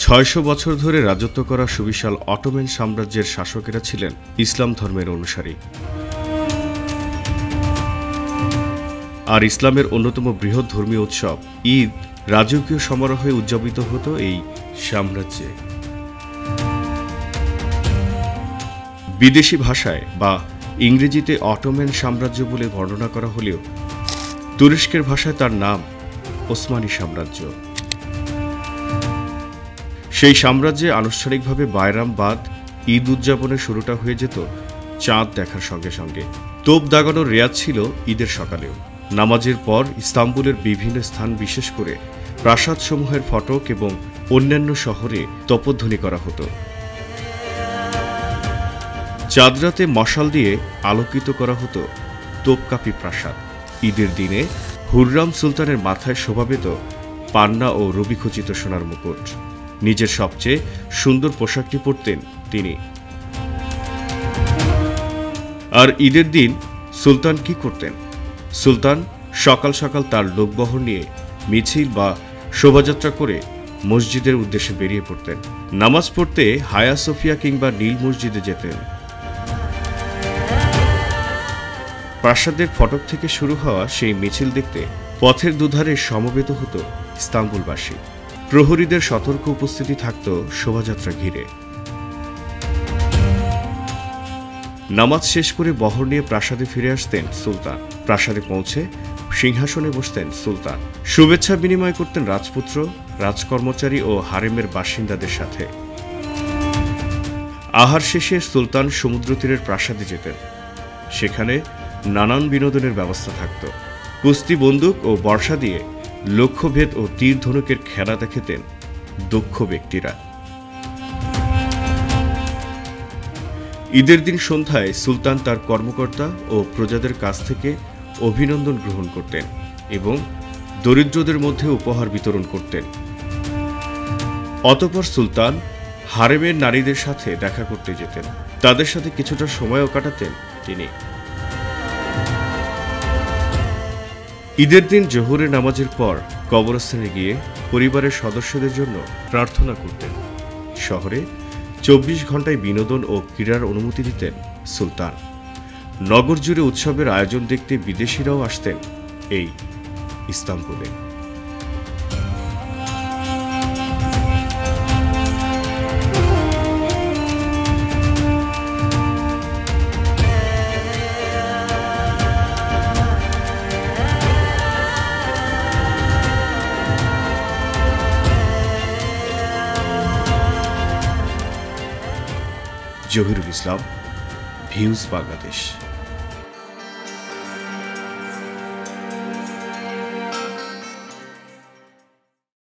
৬০০ বছর ধরে রাজত্ব করা সুবিশাল অটোমান সাম্রাজ্যের শাসকেরা ছিলেন ইসলাম ধর্মের অনুসারী। আর ইসলামের অন্যতম বৃহৎ ধর্মীয় উৎসব ঈদ রাজকীয় সমারোহে উদযাপিত হতো এই সাম্রাজ্যে। বিদেশি ভাষায় বা ইংরেজিতে অটোমান সাম্রাজ্য বলে বর্ণনা করা হলেও তুরস্কের ভাষায় তার নাম ওসমানী সাম্রাজ্য। সেই সাম্রাজ্যে আনুষ্ঠানিকভাবে বায়রাম বাদ ঈদ উদযাপনের শুরুটা হয়ে যেত চাঁদ দেখার সঙ্গে সঙ্গে। তোপ দাগানোর রেয়াজ ছিল ঈদের সকালেও। নামাজের পর ইস্তাম্বুলের বিভিন্ন স্থান, বিশেষ করে প্রাসাদসমূহের ফটক এবং অন্যান্য শহরে তপধ্বনি করা হতো। চাঁদরাতে মশাল দিয়ে আলোকিত করা হতো তোপকাপি প্রাসাদ। ঈদের দিনে হুররাম সুলতানের মাথায় শোভা পেত পান্না ও রবিখচিত সোনার মুকুট। নিজের সবচেয়ে সুন্দর পোশাকটি পরতেন তিনি। আর ঈদের দিন সুলতান কি করতেন? সুলতান সকাল সকাল তার লোকবহর নিয়ে মিছিল বা শোভাযাত্রা করে মসজিদের উদ্দেশ্যে বেরিয়ে পড়তেন। নামাজ পড়তে হায়া সোফিয়া কিংবা নীল মসজিদে যেতেন। প্রাসাদের ফটক থেকে শুরু হওয়া সেই মিছিল দেখতে পথের দুধারে সমবেত হতো ইস্তাম্বুলবাসী। প্রহরীদের সতর্ক উপস্থিতি থাকত শোভাযাত্রা ঘিরে। নামাজ শেষ করে বহর নিয়ে প্রাসাদে ফিরে আসতেন সুলতান। প্রাসাদে পৌঁছে সিংহাসনে বসতেন সুলতান। শুভেচ্ছা বিনিময় করতেন রাজপুত্র, রাজকর্মচারী ও হারেমের বাসিন্দাদের সাথে। আহার শেষে সুলতান সমুদ্র তীরের প্রাসাদে যেতেন। সেখানে নানান বিনোদনের ব্যবস্থা থাকত। কুস্তি, বন্দুক ও বর্ষা দিয়ে লক্ষ্যভেদ ও তীর ধনুকের খেলা দেখতেন দক্ষ ব্যক্তিরা। ঈদের দিন সন্ধ্যায় সুলতান তার কর্মকর্তা ও প্রজাদের কাছ থেকে অভিনন্দন গ্রহণ করতেন এবং দরিদ্রদের মধ্যে উপহার বিতরণ করতেন। অতঃপর সুলতান হারেমের নারীদের সাথে দেখা করতে যেতেন। তাদের সাথে কিছুটা সময়ও কাটাতেন তিনি। ঈদের দিন জোহরের নামাজের পর কবরস্থানে গিয়ে পরিবারের সদস্যদের জন্য প্রার্থনা করতেন। শহরে ২৪ ঘন্টায় বিনোদন ও ক্রীড়ার অনুমতি দিতেন সুলতান। নগর জুড়ে উৎসবের আয়োজন দেখতে বিদেশিরাও আসতেন এই ইস্তাম্বুলে। জহিরুল ইসলাম, ভিউজ বাংলাদেশ।